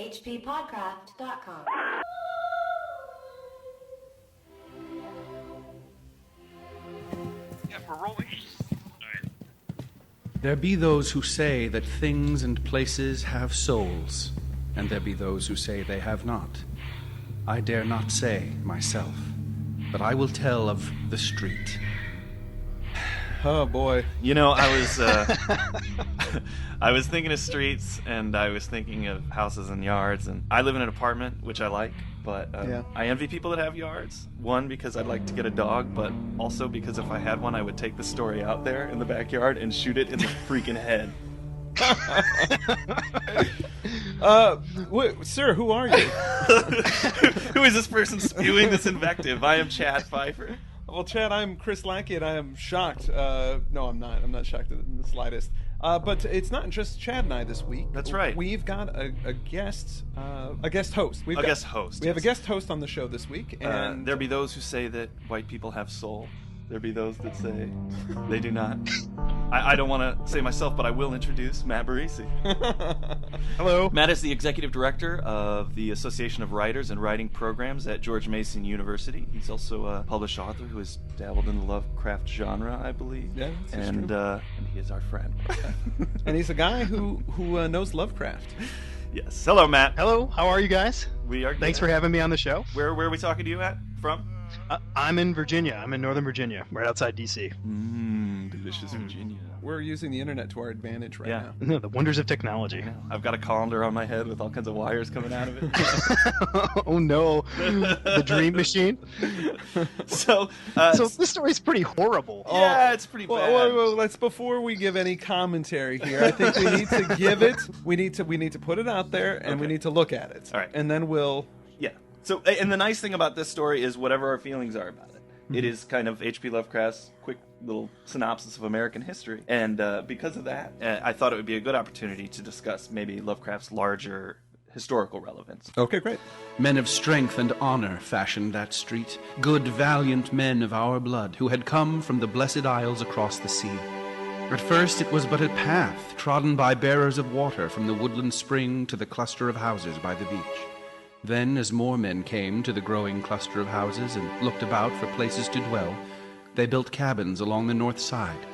hppodcraft.com. Yeah, we're rolling. There be those who say that things and places have souls, and there be those who say they have not. I dare not say myself, but I will tell of the street. Oh boy. You know, I was thinking of streets, and I was thinking of houses and yards, and I live in an apartment, which I like, but I envy people that have yards. One, because I'd like to get a dog, but also because if I had one, I would take the story out there in the backyard and shoot it in the freaking head. Sir, who are you? Who is this person spewing this invective? I am Chad Pfeiffer. Well, Chad, I'm Chris Lackey, and I am shocked. No, I'm not. I'm not shocked in the slightest. But it's not just Chad and I this week. That's right. We've got a guest host. We have a guest host on the show this week, and there be those who say that white people have soul. There be those that say they do not. I don't want to say myself, but I will introduce Matt Burriesci. Hello. Matt is the executive director of the Association of Writers and Writing Programs at George Mason University. He's also a published author who has dabbled in the Lovecraft genre, I believe. Yeah, that's and he is our friend. And he's a guy who knows Lovecraft. Yes. Hello, Matt. Hello. How are you guys? We are good. Thanks for having me on the show. Where are we talking to you at? From? I'm in Virginia. I'm in Northern Virginia, right outside D.C. Delicious Virginia. We're using the internet to our advantage right now. No, the wonders of technology. I've got a colander on my head with all kinds of wires coming out of it. Oh no, the dream machine. So this story's pretty horrible. Yeah, it's pretty bad. Well, let's before we give any commentary here. I think we need to give it. We need to put it out there, and we need to look at it. All right, and then we'll. Yeah. So, and the nice thing about this story is whatever our feelings are about it, it is kind of H.P. Lovecraft's quick little synopsis of American history. And because of that, I thought it would be a good opportunity to discuss maybe Lovecraft's larger historical relevance. Okay, great. Men of strength and honor fashioned that street, good, valiant men of our blood, who had come from the blessed isles across the sea. At first it was but a path, trodden by bearers of water from the woodland spring to the cluster of houses by the beach. Then, as more men came to the growing cluster of houses and looked about for places to dwell, they built cabins along the north side,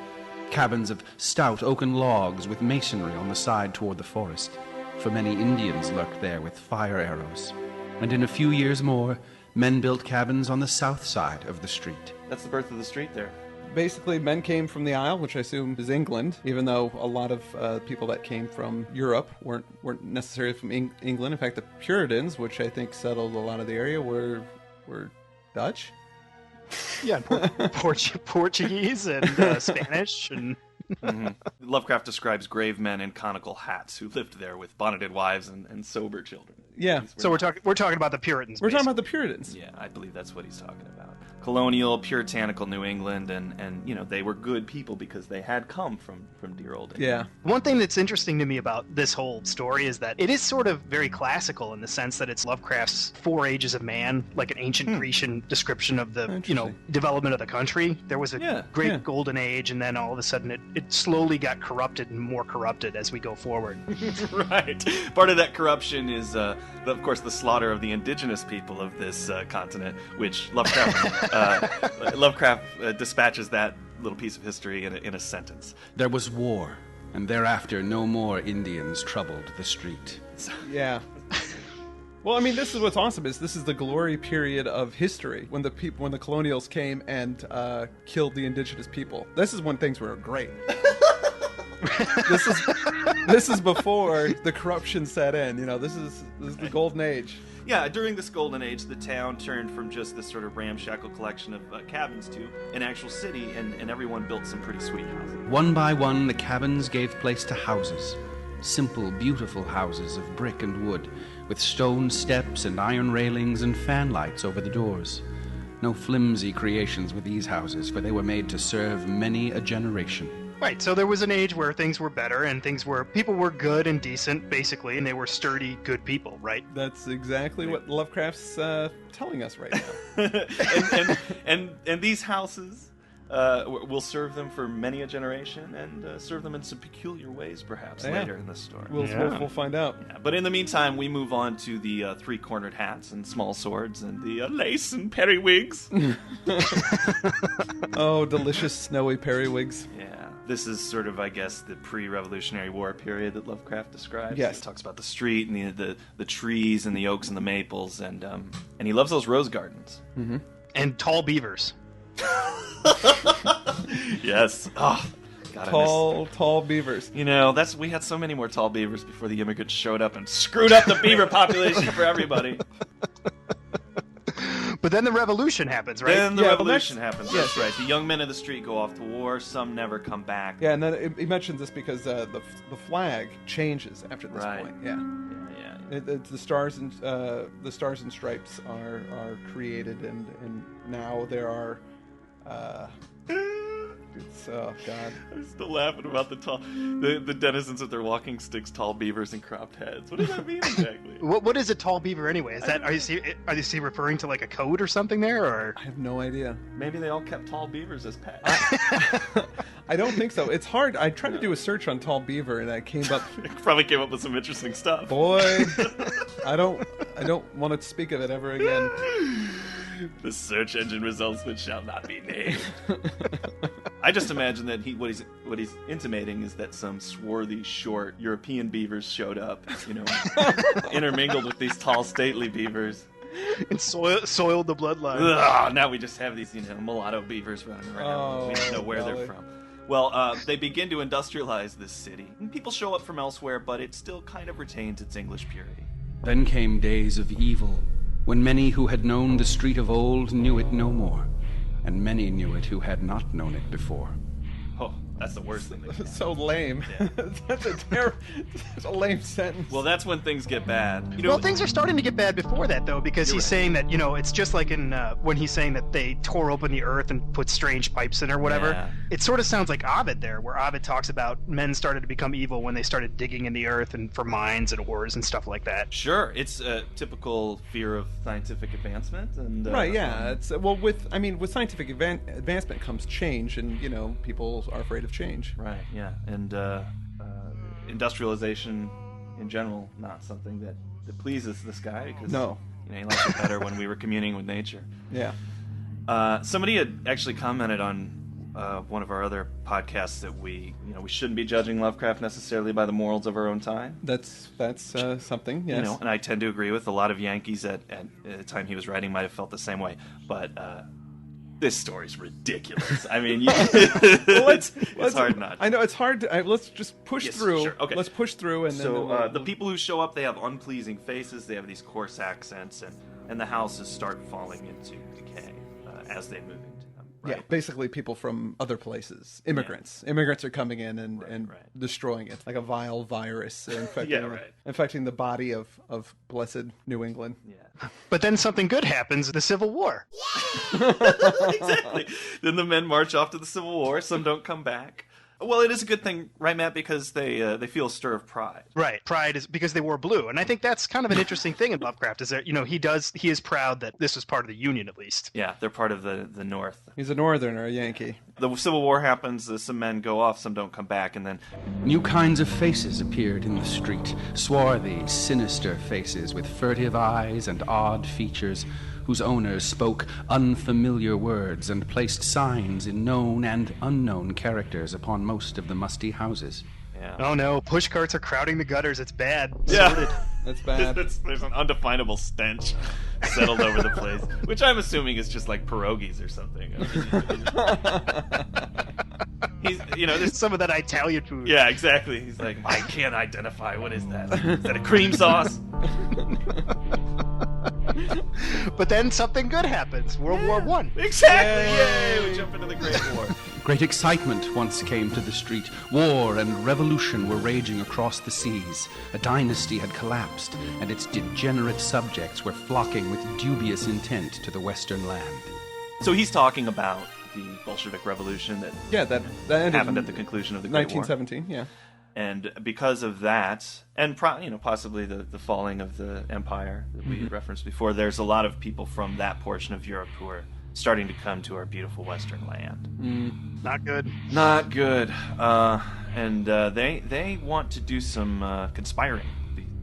cabins of stout oaken logs with masonry on the side toward the forest, for many Indians lurked there with fire arrows. And in a few years more, men built cabins on the south side of the street. That's the birth of the street there. Basically, men came from the Isle, which I assume is England, even though a lot of people that came from Europe weren't necessarily from England. In fact, the Puritans, which I think settled a lot of the area, were Dutch. Yeah, Portuguese and Spanish and. Lovecraft describes grave men in conical hats who lived there with bonneted wives and sober children. Yeah. So we're talking about the Puritans. We're talking about the Puritans. Yeah, I believe that's what he's talking about. Colonial, puritanical New England, and you know, they were good people because they had come from dear old England. Yeah. One thing that's interesting to me about this whole story is that it is sort of very classical in the sense that it's Lovecraft's Four Ages of Man, like an ancient Grecian description of the development of the country. There was a great golden age, and then all of a sudden it slowly got corrupted and more corrupted as we go forward. Right. Part of that corruption is, of course, the slaughter of the indigenous people of this continent, which Lovecraft dispatches that little piece of history in a sentence. There was war, and thereafter no more Indians troubled the street. Yeah. Well, I mean, this is what's awesome is this is the glory period of history when the colonials came and killed the indigenous people. This is when things were great. This is before the corruption set in. You know, this is the golden age. Yeah, during this golden age, the town turned from just this sort of ramshackle collection of cabins to an actual city, and everyone built some pretty sweet houses. One by one, the cabins gave place to houses. Simple, beautiful houses of brick and wood, with stone steps and iron railings and fanlights over the doors. No flimsy creations with these houses, for they were made to serve many a generation. Right, so there was an age where things were better and people were good and decent, basically, and they were sturdy, good people, right? That's exactly what Lovecraft's telling us right now. and these houses We'll serve them for many a generation and serve them in some peculiar ways, perhaps, later in this story. We'll find out. Yeah, but in the meantime, we move on to the three-cornered hats and small swords and the lace and periwigs. Oh, delicious snowy periwigs. Yeah. This is sort of, I guess, the pre-Revolutionary War period that Lovecraft describes. Yes. He talks about the street and the trees and the oaks and the maples, and he loves those rose gardens. Mm-hmm. And tall beavers. Yes. Oh, God, tall beavers. You know, we had so many more tall beavers before the immigrants showed up and screwed up the beaver population for everybody. But then the revolution happens, right? Then the revolution happens. That's right. The young men of the street go off to war. Some never come back. Yeah, and then he mentions this because the flag changes after this point. Yeah. The stars and stripes are created, and now there are. Oh God! I'm still laughing about the denizens with their walking sticks, tall beavers, and cropped heads. What does that mean exactly? What is a tall beaver anyway? Is that are you referring to like a code or something there, or? I have no idea. Maybe they all kept tall beavers as pets. I don't think so. It's hard. I tried to do a search on tall beaver, and I probably came up with some interesting stuff. Boy, I don't want to speak of it ever again. The search engine results which shall not be named. I just imagine that what he's intimating is that some swarthy, short European beavers showed up, intermingled with these tall, stately beavers. And soiled the bloodline. Ugh, now we just have these mulatto beavers running around. We don't know where they're from. Well, they begin to industrialize this city. And people show up from elsewhere, but it still kind of retains its English purity. Then came days of evil, when many who had known the street of old knew it no more, and many knew it who had not known it before. Oh, that's the worst thing. That's so lame. Yeah. That's a lame sentence. Well, that's when things get bad. Well, things are starting to get bad before that, though, because he's saying that, it's just like in when he's saying that they tore open the earth and put strange pipes in or whatever. Yeah. It sort of sounds like Ovid there, where Ovid talks about men started to become evil when they started digging in the earth and for mines and ores and stuff like that. Sure, it's a typical fear of scientific advancement, and right, yeah. It's with scientific advancement comes change, and people are afraid of change. Right, yeah, and industrialization in general, not something that pleases this guy, because he likes it better when we were communing with nature. Yeah. Somebody had actually commented on one of our other podcasts that we shouldn't be judging Lovecraft necessarily by the morals of our own time. That's something, yes. And I tend to agree with a lot of Yankees at the time he was writing might have felt the same way, but this story's ridiculous. I mean, it's hard not. I know it's hard. Let's just push through. Sure. Okay. Let's push through, and then the people who show up, they have unpleasing faces. They have these coarse accents, and the houses start falling into decay as they move into them. Right? Yeah, basically people from other places, immigrants. Yeah. Immigrants are coming in and destroying it like a vile virus, infecting the body of blessed New England. Yeah. But then something good happens: the Civil War. Yeah! Exactly. Then the men march off to the Civil War. Some don't come back. Well, it is a good thing, right, Matt? Because they feel a stir of pride. Right, pride is because they wore blue, and I think that's kind of an interesting thing in Lovecraft. Is that he is proud that this was part of the Union, at least. Yeah, they're part of the North. He's a Northerner, a Yankee. The Civil War happens. Some men go off, some don't come back, and then new kinds of faces appeared in the street, swarthy, sinister faces with furtive eyes and odd features, whose owners spoke unfamiliar words and placed signs in known and unknown characters upon most of the musty houses. Yeah. Oh no, pushcarts are crowding the gutters. It's bad. Yeah. Sorted. That's bad. There's an undefinable stench settled over the place, which I'm assuming is just like pierogies or something. There's some of that Italian food. Yeah, exactly. He's like, I can't identify. What is that? Is that a cream sauce? But then something good happens. World War I. Exactly. Yay! We jump into the Great War. Great excitement once came to the street. War and revolution were raging across the seas. A dynasty had collapsed, and its degenerate subjects were flocking with dubious intent to the western land. So he's talking about the Bolshevik Revolution that happened at the conclusion of the Great 1917, War. Yeah. And because of that, and possibly the falling of the empire that we had referenced before, there's a lot of people from that portion of Europe who are starting to come to our beautiful western land. Not good. Not good. And they want to do some conspiring,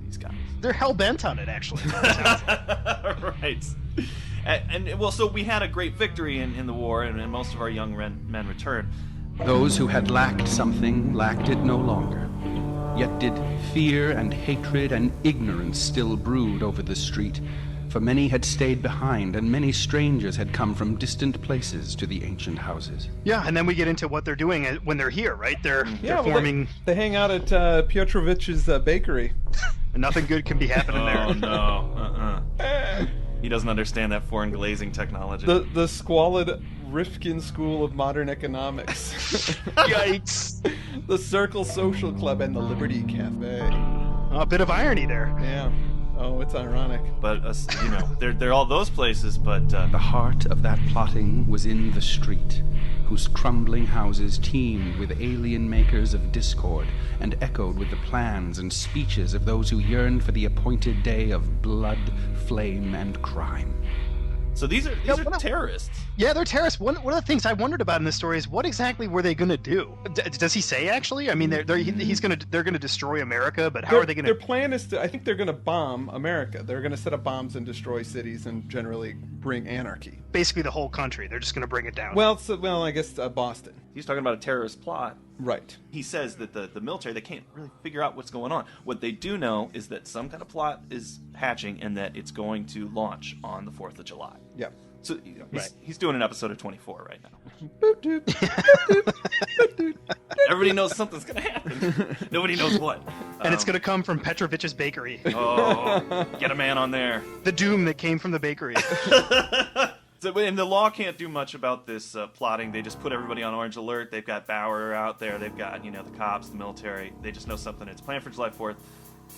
these guys. They're hell-bent on it, actually. Right. And well, so we had a great victory in the war, and most of our young men returned. Those who had lacked something lacked it no longer. Yet did fear and hatred and ignorance still brood over the street, for many had stayed behind, and many strangers had come from distant places to the ancient houses. Yeah, and then we get into what they're doing when they're here, right? They're forming... They hang out at Piotrovich's bakery. And nothing good can be happening there. Oh, no. He doesn't understand that foreign glazing technology. The squalid Rifkin School of Modern Economics. Yikes. The Circle Social Club and the Liberty Cafe. A bit of irony there. Yeah. Oh, it's ironic. But, they're all those places, but... The heart of that plotting was in the street, whose crumbling houses teemed with alien makers of discord and echoed with the plans and speeches of those who yearned for the appointed day of blood, flame, and crime. So these are terrorists. Yeah, they're terrorists. One of the things I wondered about in this story is what exactly were they going to do? Does he say actually? I mean, they're going to destroy America, but how are they going to? Their plan is I think they're going to bomb America. They're going to set up bombs and destroy cities and generally bring anarchy. Basically, the whole country. They're just going to bring it down. Well, I guess Boston. He's talking about a terrorist plot. Right. He says that the military, they can't really figure out what's going on. What they do know is that some kind of plot is hatching and that it's going to launch on the 4th of July. Yeah. So he's doing an episode of 24 right now. Everybody knows something's going to happen. Nobody knows what. And it's going to come from Petrovich's bakery. Oh, get a man on there. The doom that came from the bakery. And the law can't do much about this plotting. They just put everybody on orange alert. They've got Bauer out there. They've got, the cops, the military. They just know something. It's planned for July 4th.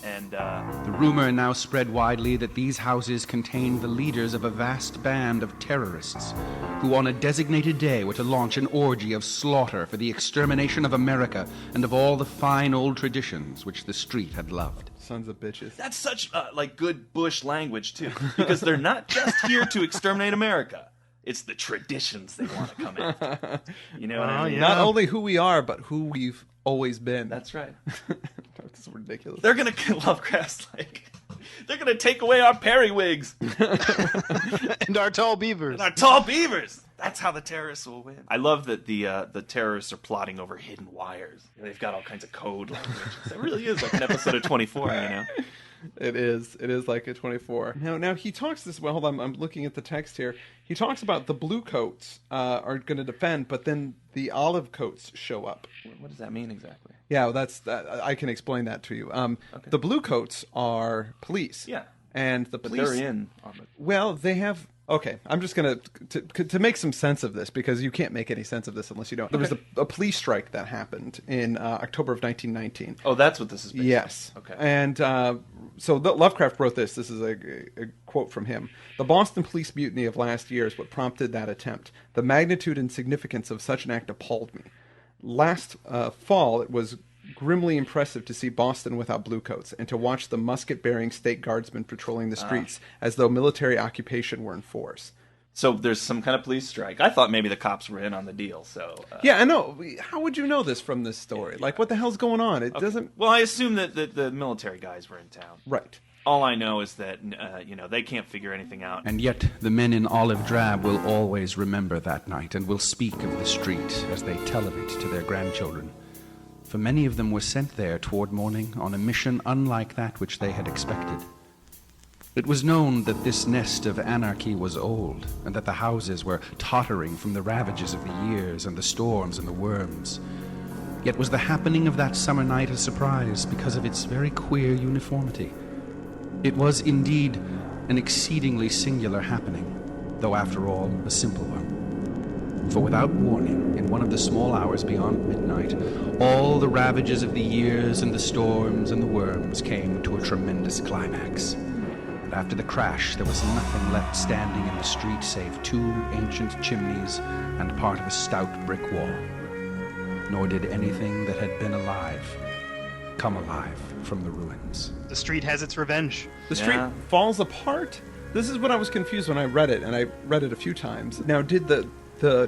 And the rumor now spread widely that these houses contained the leaders of a vast band of terrorists who on a designated day were to launch an orgy of slaughter for the extermination of America and of all the fine old traditions which the street had loved. Sons of bitches. That's such good Bush language too, because they're not just here to exterminate America. It's the traditions they want to come after. You know what I mean? Not only who we are, but who we've always been. That's right. That's ridiculous. They're gonna Lovecraft's they're gonna take away our periwigs and our tall beavers. That's how the terrorists will win. I love that the terrorists are plotting over hidden wires. They've got all kinds of code language. It really is like an episode of 24, It is like a 24. Now he talks this. Well, hold on. I'm looking at the text here. He talks about the blue coats are going to defend, but then the olive coats show up. What does that mean exactly? Yeah, well, I can explain that to you. Okay. The blue coats are police. Yeah, and the police. But they're in armor. Well, they have. Okay, I'm just going to make some sense of this because you can't make any sense of this unless you don't. There was a police strike that happened in October of 1919. Oh, that's what this is based Yes. on. Okay. And so Lovecraft wrote this. This is a quote from him. The Boston police mutiny of last year is what prompted that attempt. The magnitude and significance of such an act appalled me. Last fall, it was grimly impressive to see Boston without bluecoats and to watch the musket-bearing state guardsmen patrolling the streets as though military occupation were in force. So there's some kind of police strike. I thought maybe the cops were in on the deal. So yeah, I know. How would you know this from this story? Yeah. Like, what the hell's going on? It doesn't. Well, I assume that the military guys were in town. Right. All I know is that they can't figure anything out. And yet the men in olive drab will always remember that night and will speak of the street as they tell of it to their grandchildren. For many of them were sent there toward morning on a mission unlike that which they had expected. It was known that this nest of anarchy was old, and that the houses were tottering from the ravages of the years and the storms and the worms. Yet was the happening of that summer night a surprise because of its very queer uniformity. It was indeed an exceedingly singular happening, though after all a simple one. For without warning, in one of the small hours beyond midnight, all the ravages of the years and the storms and the worms came to a tremendous climax. And after the crash, there was nothing left standing in the street save 2 ancient chimneys and part of a stout brick wall. Nor did anything that had been alive come alive from the ruins. The street has its revenge. The street falls apart, This is what I was confused when I read it, and I read it a few times. Now, did the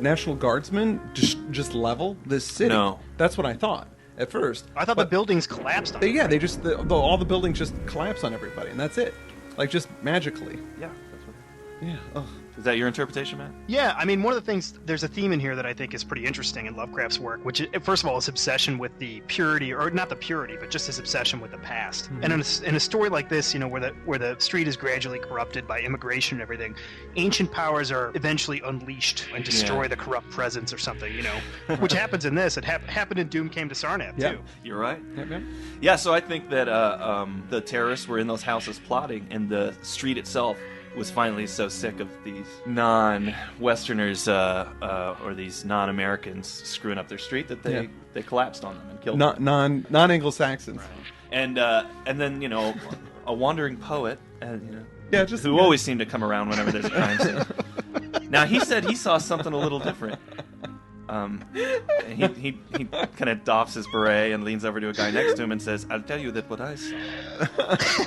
National Guardsmen just level this city? No. That's what I thought at first. I thought the buildings collapsed on Yeah, they just all the buildings just collapse on everybody, and that's it. Like, just magically. Yeah, that's what. Yeah. Ugh. Is that your interpretation, Matt? Yeah, I mean, one of the things, there's a theme in here that I think is pretty interesting in Lovecraft's work, which, first of all, his obsession with the purity, or not the purity, but just his obsession with the past. Mm-hmm. And in a story like this, where the street is gradually corrupted by immigration and everything, ancient powers are eventually unleashed and destroy the corrupt presence or something, which happens in this. It happened in Doom Came to Sarnath, too. You're right. Yep. Yeah, so I think that the terrorists were in those houses plotting, and the street itself was finally so sick of these non-Westerners or these non-Americans screwing up their street that they collapsed on them and killed them. Non-Anglo-Saxons. Right. And then a wandering poet, who always seemed to come around whenever there's a crime scene. Now he said he saw something a little different. He kind of doffs his beret and leans over to a guy next to him and says, "I'll tell you that what I saw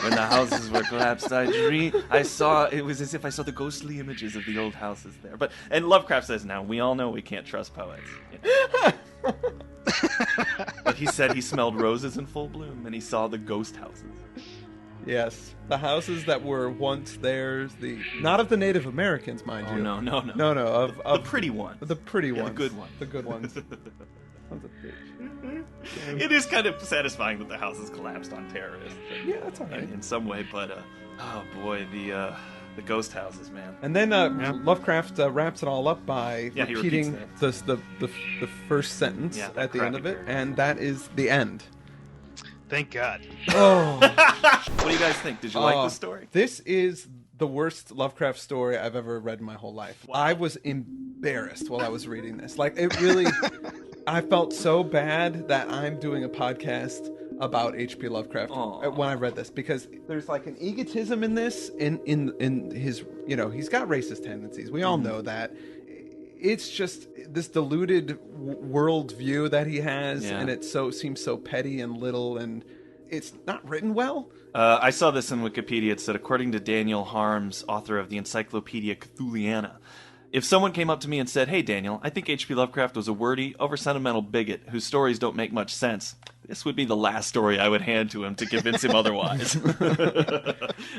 when the houses were collapsed. It was as if I saw the ghostly images of the old houses there." And Lovecraft says, "Now we all know we can't trust poets." But he said he smelled roses in full bloom and he saw the ghost houses. Yes, the houses that were once theirs, not of the Native Americans, mind you. No, of the pretty ones. The pretty ones. The good ones. The good ones. It is kind of satisfying that the houses collapsed on terrorists. Yeah, that's all right. In some way, but oh boy, the ghost houses, man. And then Lovecraft wraps it all up by repeating the first sentence at the end of it, and that is the end. Thank God. Oh. What do you guys think? Did you like this story? This is the worst Lovecraft story I've ever read in my whole life. Wow. I was embarrassed while I was reading this. Like, it really... I felt so bad that I'm doing a podcast about H.P. Lovecraft when I read this, because there's like an egotism in this, in his... he's got racist tendencies. We all know that. It's just this diluted world view that he has, and it seems so petty and little, and it's not written well. I saw this in Wikipedia. It said, according to Daniel Harms, author of the Encyclopedia Cthulhiana, if someone came up to me and said, "Hey, Daniel, I think H.P. Lovecraft was a wordy, over-sentimental bigot whose stories don't make much sense," this would be the last story I would hand to him to convince him otherwise.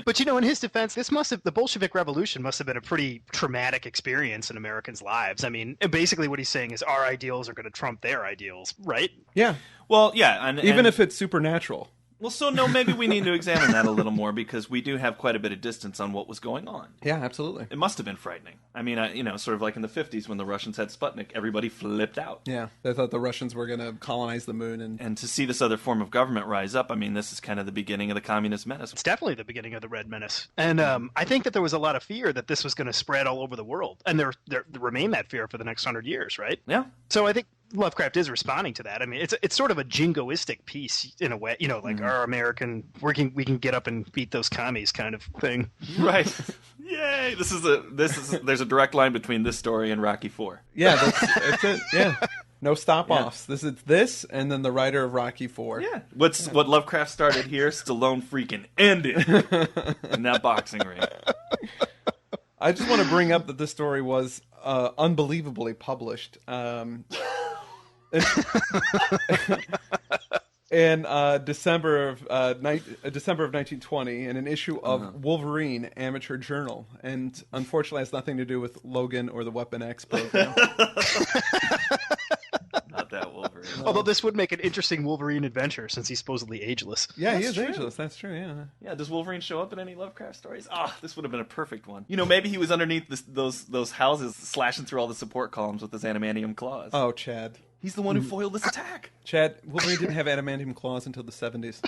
But in his defense, the Bolshevik Revolution must have been a pretty traumatic experience in Americans' lives. I mean, basically what he's saying is our ideals are going to trump their ideals, right? Yeah. Well, yeah. Even if it's supernatural. Well, so no, maybe we need to examine that a little more, because we do have quite a bit of distance on what was going on. Yeah, absolutely. It must have been frightening. I mean, sort of like in the 50s when the Russians had Sputnik, everybody flipped out. Yeah, they thought the Russians were going to colonize the moon. And to see this other form of government rise up, I mean, this is kind of the beginning of the communist menace. It's definitely the beginning of the Red Menace. And I think that there was a lot of fear that this was going to spread all over the world. And there remained that fear for the next 100 years, right? Yeah. So I think Lovecraft is responding to that. I mean, it's sort of a jingoistic piece in a way, like our American we can get up and beat those commies kind of thing. Right. Yay! There's a direct line between this story and Rocky IV. Yeah, that's it. Yeah. No stop-offs. Yeah. This, and then the writer of Rocky IV. Yeah. What Lovecraft started here, Stallone freaking ended in that boxing ring. I just want to bring up that this story was unbelievably published. In December of 1920, in an issue of Wolverine Amateur Journal, and unfortunately has nothing to do with Logan or the Weapon X program. Not that Wolverine. Although this would make an interesting Wolverine adventure, since he's supposedly ageless. Yeah, he is ageless. That's true. Yeah. Yeah. Does Wolverine show up in any Lovecraft stories? This would have been a perfect one. Maybe he was underneath those houses, slashing through all the support columns with his adamantium claws. Oh, Chad. He's the one who foiled this attack. Chad, Wolverine didn't have adamantium claws until the 70s.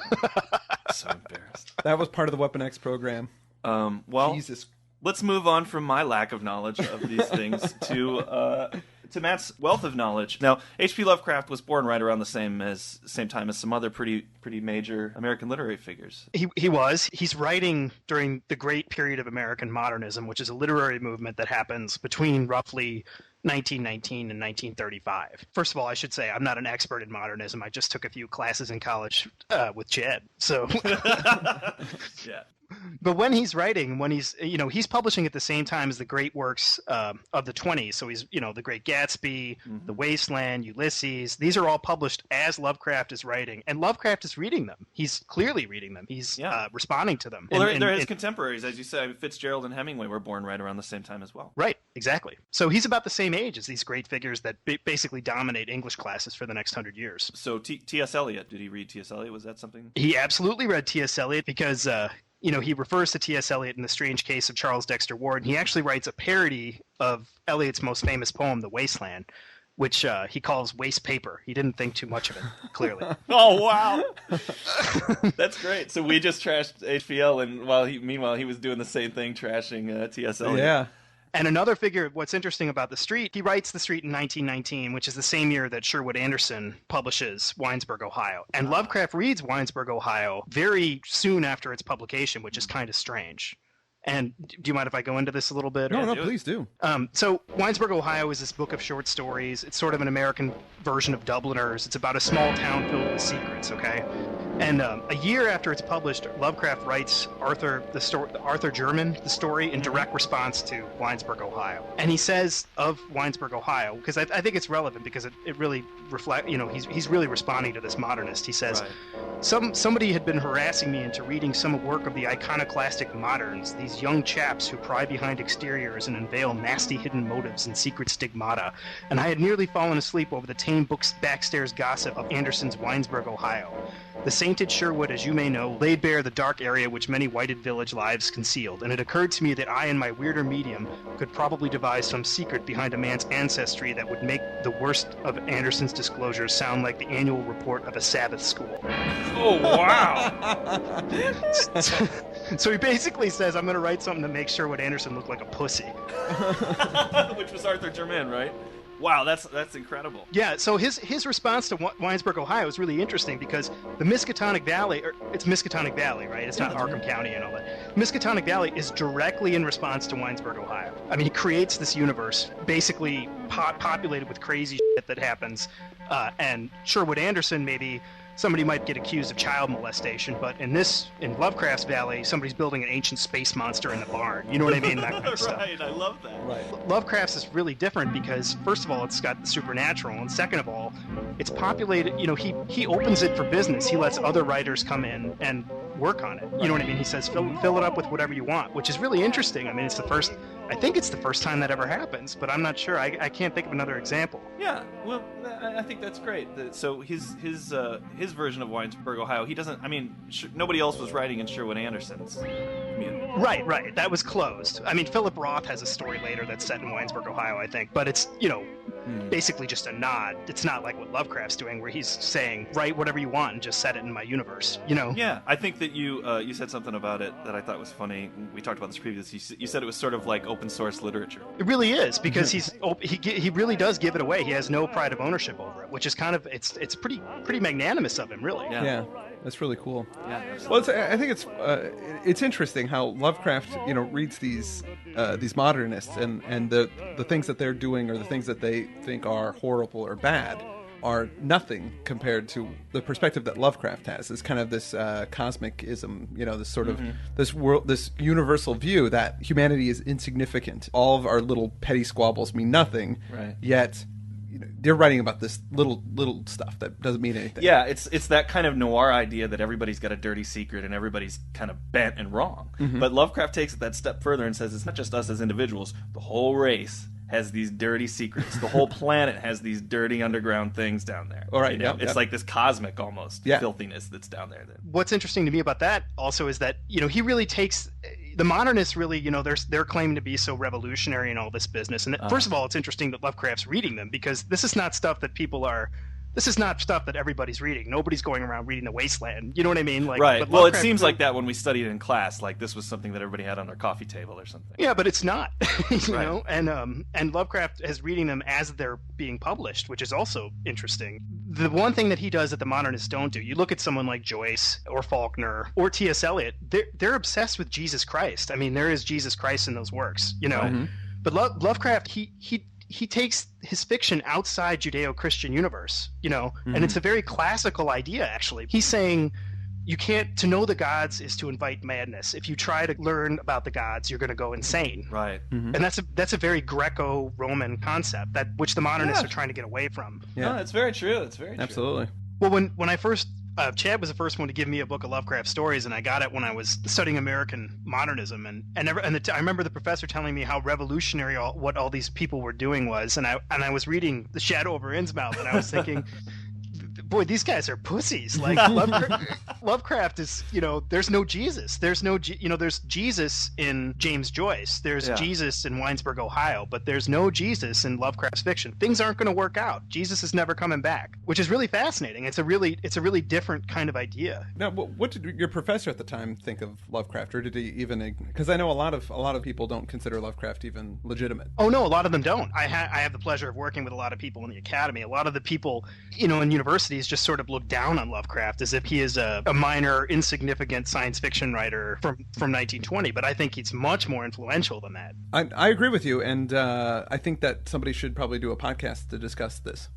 So embarrassed. That was part of the Weapon X program. Well, Jesus. Let's move on from my lack of knowledge of these things to Matt's wealth of knowledge. Now, H.P. Lovecraft was born right around the same time as some other pretty major American literary figures. He was. He's writing during the great period of American modernism, which is a literary movement that happens between roughly 1919 and 1935. First of all, I should say I'm not an expert in modernism. I just took a few classes in college with Chad. So, yeah. But when he's writing, he's publishing at the same time as the great works of the 20s. So he's, The Great Gatsby, The Wasteland, Ulysses. These are all published as Lovecraft is writing. And Lovecraft is reading them. He's clearly reading them. He's responding to them. Well, they're his contemporaries. As you said, Fitzgerald and Hemingway were born right around the same time as well. Right, exactly. So he's about the same age as these great figures that basically dominate English classes for the next 100 years. So T.S. Eliot, did he read T.S. Eliot? Was that something? He absolutely read T.S. Eliot because... he refers to T.S. Eliot in The Strange Case of Charles Dexter Ward, and he actually writes a parody of Eliot's most famous poem, The Wasteland, which he calls waste paper. He didn't think too much of it, clearly. Oh, wow. That's great. So we just trashed HPL, and meanwhile he was doing the same thing, trashing T.S. Eliot. Yeah. And another figure, what's interesting about The Street, he writes The Street in 1919, which is the same year that Sherwood Anderson publishes Winesburg, Ohio. And Lovecraft reads Winesburg, Ohio very soon after its publication, which is kind of strange. And do you mind if I go into this a little bit? No, please do. So Winesburg, Ohio is this book of short stories. It's sort of an American version of Dubliners. It's about a small town filled with secrets, okay? And a year after it's published, Lovecraft writes Arthur German, the story, in direct response to Winesburg, Ohio. And he says of Winesburg, Ohio, because I think it's relevant because it really reflects, he's really responding to this modernist. He says, somebody had been harassing me into reading some work of the iconoclastic moderns, these young chaps who pry behind exteriors and unveil nasty hidden motives and secret stigmata, and I had nearly fallen asleep over the tame backstairs gossip of Anderson's Winesburg, Ohio. The sainted Sherwood, as you may know, laid bare the dark area which many whited village lives concealed, and it occurred to me that I and my weirder medium could probably devise some secret behind a man's ancestry that would make the worst of Anderson's disclosures sound like the annual report of a Sabbath school. Oh, wow! So he basically says, I'm going to write something to make Sherwood Anderson look like a pussy. Which was Arthur Germain, right? Wow, that's incredible. Yeah, so his response to Winesburg, Ohio is really interesting because the Miskatonic Valley, it's Miskatonic Valley, right? It's not Arkham County and all that. Miskatonic Valley is directly in response to Winesburg, Ohio. I mean, he creates this universe basically populated with crazy shit that happens, and Sherwood Anderson maybe... Somebody might get accused of child molestation, but in Lovecraft's Valley, somebody's building an ancient space monster in the barn. You know what I mean? That kind of stuff. Right, I love that. Right. Lovecraft's is really different because, first of all, it's got the supernatural, and second of all, it's populated. He opens it for business. He lets other writers come in and work on it. You know what I mean? He says, fill it up with whatever you want, which is really interesting. I mean, I think it's the first time that ever happens, but I'm not sure. I can't think of another example. Yeah, well, I think that's great. So his version of Winesburg, Ohio, he doesn't. I mean, nobody else was writing in Sherwood Anderson's. Right. That was closed. I mean, Philip Roth has a story later that's set in Winesburg, Ohio, I think, but it's basically just a nod. It's not like what Lovecraft's doing, where he's saying, write whatever you want and just set it in my universe. Yeah, I think that you said something about it that I thought was funny. We talked about this previously. You said it was sort of like open source literature. It really is, because he really does give it away. He has no pride of ownership over it, which is kind of it's pretty magnanimous of him, really. Yeah. That's really cool. Yeah, absolutely. Well, I think it's interesting how Lovecraft reads these modernists and the things that they're doing or the things that they think are horrible or bad are nothing compared to the perspective that Lovecraft has. It's kind of this cosmicism, this sort of this universal view that humanity is insignificant. All of our little petty squabbles mean nothing. Right. Yet they're writing about this little stuff that doesn't mean anything. Yeah, it's that kind of noir idea that everybody's got a dirty secret and everybody's kind of bent and wrong. Mm-hmm. But Lovecraft takes it that step further and says it's not just us as individuals. The whole race has these dirty secrets. The whole planet has these dirty underground things down there. All right, it's like this cosmic almost filthiness that's down there. What's interesting to me about that also is that he really takes the modernists really they're claiming to be so revolutionary in all this business. And first of all, it's interesting that Lovecraft's reading them because this is not stuff that this is not stuff that everybody's reading. Nobody's going around reading The Wasteland. You know what I mean? Like, right. Well, it seems like that when we studied in class. Like this was something that everybody had on their coffee table or something. Yeah, but it's not. you know? And Lovecraft is reading them as they're being published, which is also interesting. The one thing that he does that the modernists don't do, you look at someone like Joyce or Faulkner or T.S. Eliot, they're obsessed with Jesus Christ. I mean, there is Jesus Christ in those works, Mm-hmm. But Lovecraft, he takes his fiction outside Judeo-Christian universe, and it's a very classical idea, actually. He's saying you can't, to know the gods is to invite madness. If you try to learn about the gods, you're going to go insane. Right. And that's a very Greco-Roman concept that which the modernists are trying to get away from. Yeah, no, it's very true. It's very true. Absolutely. Well, when I first Chad was the first one to give me a book of Lovecraft stories, and I got it when I was studying American modernism, and I remember the professor telling me how revolutionary what all these people were doing was, and I was reading The Shadow over Innsmouth, and I was thinking, boy, these guys are pussies. Like Lovecraft is, there's no Jesus. There's there's Jesus in James Joyce. There's Jesus in Winesburg, Ohio, but there's no Jesus in Lovecraft's fiction. Things aren't going to work out. Jesus is never coming back, which is really fascinating. It's a really different kind of idea. Now, what did your professor at the time think of Lovecraft, or did he even? Because I know a lot of people don't consider Lovecraft even legitimate. Oh no, a lot of them don't. I have the pleasure of working with a lot of people in the academy. A lot of the people, in universities just sort of look down on Lovecraft as if he is a minor, insignificant science fiction writer from 1920, but I think he's much more influential than that. I agree with you, and I think that somebody should probably do a podcast to discuss this.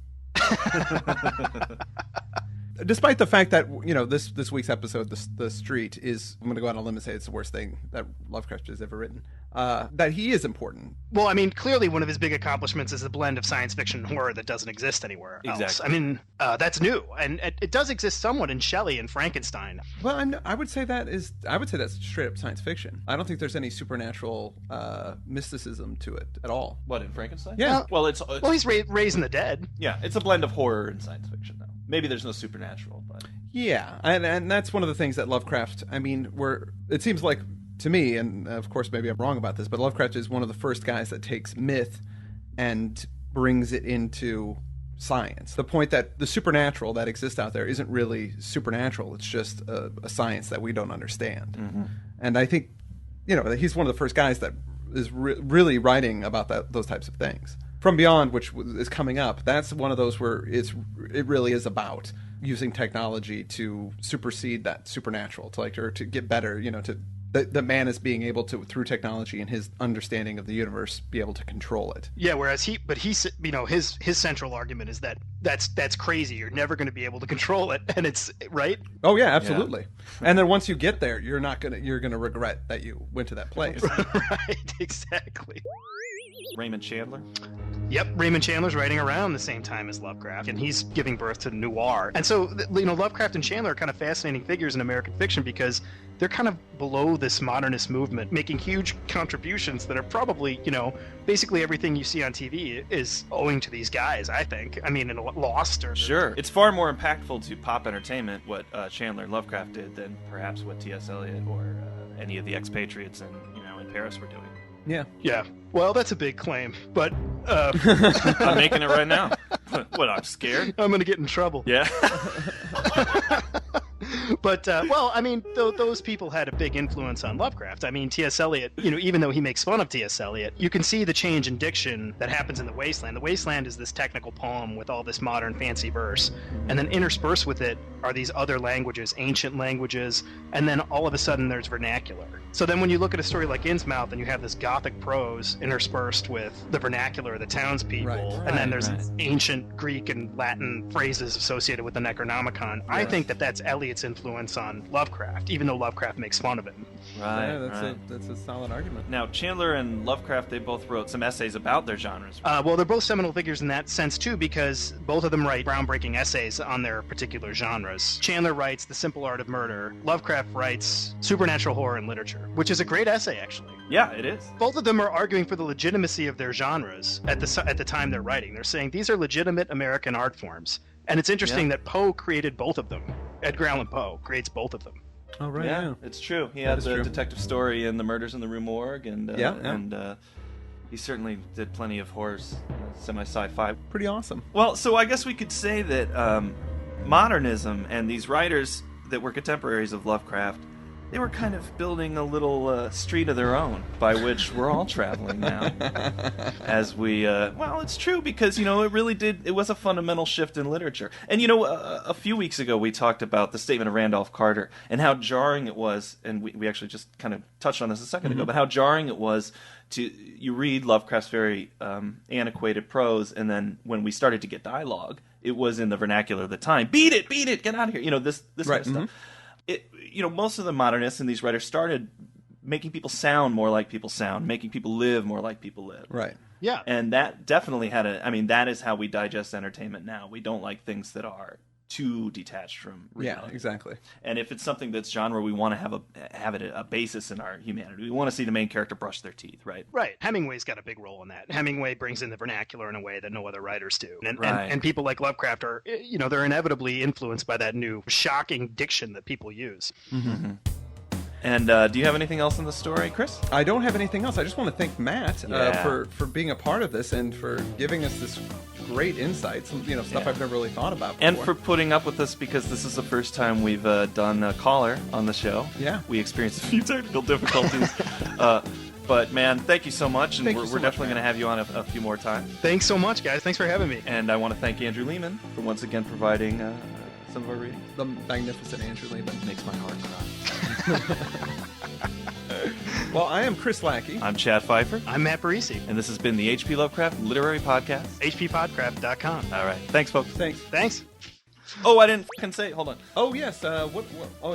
Despite the fact that, this week's episode, The Street, is, I'm going to go out on a limb and say it's the worst thing that Lovecraft has ever written, that he is important. Well, I mean, clearly one of his big accomplishments is a blend of science fiction and horror that doesn't exist anywhere else. Exactly. I mean, that's new, and it does exist somewhat in Shelley and Frankenstein. Well, I would say that's straight up science fiction. I don't think there's any supernatural mysticism to it at all. What, in Frankenstein? Yeah. Well, he's raising the dead. Yeah, it's a blend of horror and science fiction, though. Maybe there's no supernatural, but yeah, and that's one of the things that Lovecraft. I mean, it seems like to me, and of course maybe I'm wrong about this, but Lovecraft is one of the first guys that takes myth and brings it into science. The point that the supernatural that exists out there isn't really supernatural; it's just a science that we don't understand. Mm-hmm. And I think he's one of the first guys that is really writing about those types of things. From Beyond, which is coming up, that's one of those where it really is about using technology to supersede that supernatural, to get better. The man is being able to, through technology and his understanding of the universe, be able to control it. Yeah, whereas his central argument is that that's crazy. You're never going to be able to control it, and it's right. Oh yeah, absolutely. Yeah. And then once you get there, you're gonna regret that you went to that place. Right, exactly. Raymond Chandler? Yep, Raymond Chandler's writing around the same time as Lovecraft, and he's giving birth to noir. And so, Lovecraft and Chandler are kind of fascinating figures in American fiction because they're kind of below this modernist movement, making huge contributions that are probably, basically everything you see on TV is owing to these guys, I think. I mean, in Lost or... Sure. It's far more impactful to pop entertainment what Chandler and Lovecraft did than perhaps what T.S. Eliot or any of the expatriates in Paris were doing. Yeah. Yeah. Well, that's a big claim, but... I'm making it right now. What, I'm scared? I'm going to get in trouble. Yeah. But, I mean, those people had a big influence on Lovecraft. I mean, T.S. Eliot, even though he makes fun of T.S. Eliot, you can see the change in diction that happens in The Wasteland. The Wasteland is this technical poem with all this modern fancy verse, and then interspersed with it are these other languages, ancient languages, and then all of a sudden there's vernacular. So then when you look at a story like Innsmouth and you have this Gothic prose interspersed with the vernacular of the townspeople, and then there's ancient Greek and Latin phrases associated with the Necronomicon, yes. I think that's Eliot's influence on Lovecraft, even though Lovecraft makes fun of him. Right. Yeah, that's a solid argument. Now, Chandler and Lovecraft, they both wrote some essays about their genres. Well, they're both seminal figures in that sense, too, because both of them write groundbreaking essays on their particular genres. Chandler writes The Simple Art of Murder. Lovecraft writes Supernatural Horror and Literature, which is a great essay, actually. Yeah, it is. Both of them are arguing for the legitimacy of their genres at the time they're writing. They're saying these are legitimate American art forms. And it's interesting that Poe created both of them. Edgar Allan Poe creates both of them. Oh, right. Yeah, it's true. He had the detective story in The Murders in the Rue Morgue, and he certainly did plenty of horrors, semi-sci-fi. Pretty awesome. Well, so I guess we could say that modernism and these writers that were contemporaries of Lovecraft, they were kind of building a little street of their own by which we're all traveling now. As we, it's true because, it was a fundamental shift in literature. And, a few weeks ago we talked about the statement of Randolph Carter and how jarring it was, and we actually just kind of touched on this a second ago, but how jarring it was you read Lovecraft's very antiquated prose, and then when we started to get dialogue, it was in the vernacular of the time. Beat it, get out of here, this kind of stuff. most of the modernists and these writers started making people sound more like people sound, making people live more like people live. Right. Yeah. And that definitely that is how we digest entertainment now. We don't like things that are too detached from reality. Yeah, exactly. And if it's something that's genre, we want to have a basis in our humanity. We want to see the main character brush their teeth, right? Right. Hemingway's got a big role in that. Hemingway brings in the vernacular in a way that no other writers do. And people like Lovecraft are, they're inevitably influenced by that new shocking diction that people use. Mm-hmm. And do you have anything else in the story, Chris? I don't have anything else. I just want to thank Matt for being a part of this and for giving us this great insight, some stuff I've never really thought about before. And for putting up with us, because this is the first time we've done a caller on the show. Yeah. We experienced a few technical difficulties. But, man, thank you so much. And we're definitely going to have you on a few more times. Thanks so much, guys. Thanks for having me. And I want to thank Andrew Lehman for once again providing some of our readings. The magnificent Andrew Lehman. Makes my heart cry. Well, I am Chris Lackey. I'm Chad Pfeiffer. I'm Matt Burriesci. And this has been the H.P. Lovecraft Literary Podcast. hppodcraft.com. All right. Thanks, folks. Thanks. Oh, I didn't say. Hold on. Oh yes.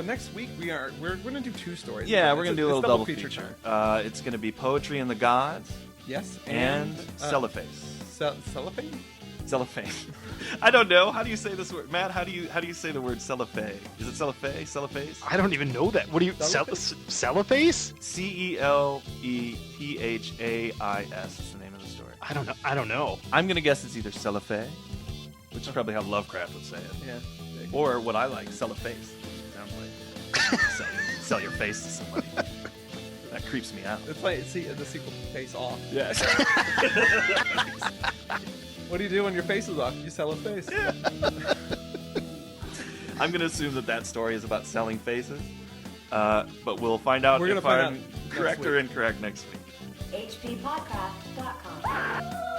Next week we're gonna do 2 stories. Yeah, we're gonna do a little double feature. It's gonna be Poetry and the Gods. Yes. And Cellophane. Cellophane? Cellophane. I don't know. How do you say this word, Matt? How do you say the word cellophane? Is it cellophane? Cellophase? I don't even know that. What do you cellophase? Cellophais is the name of the story. I don't know. I'm gonna guess it's either cellophane, which is probably how Lovecraft would say it. Yeah. Or what I like, cellophase. Sounds like sell your face to somebody. That creeps me out. It's like the sequel to Face Off. Yeah. What do you do when your face is off? You sell a face. Yeah. I'm going to assume that story is about selling faces, but we'll find out if I'm correct or incorrect next week. hppodcraft.com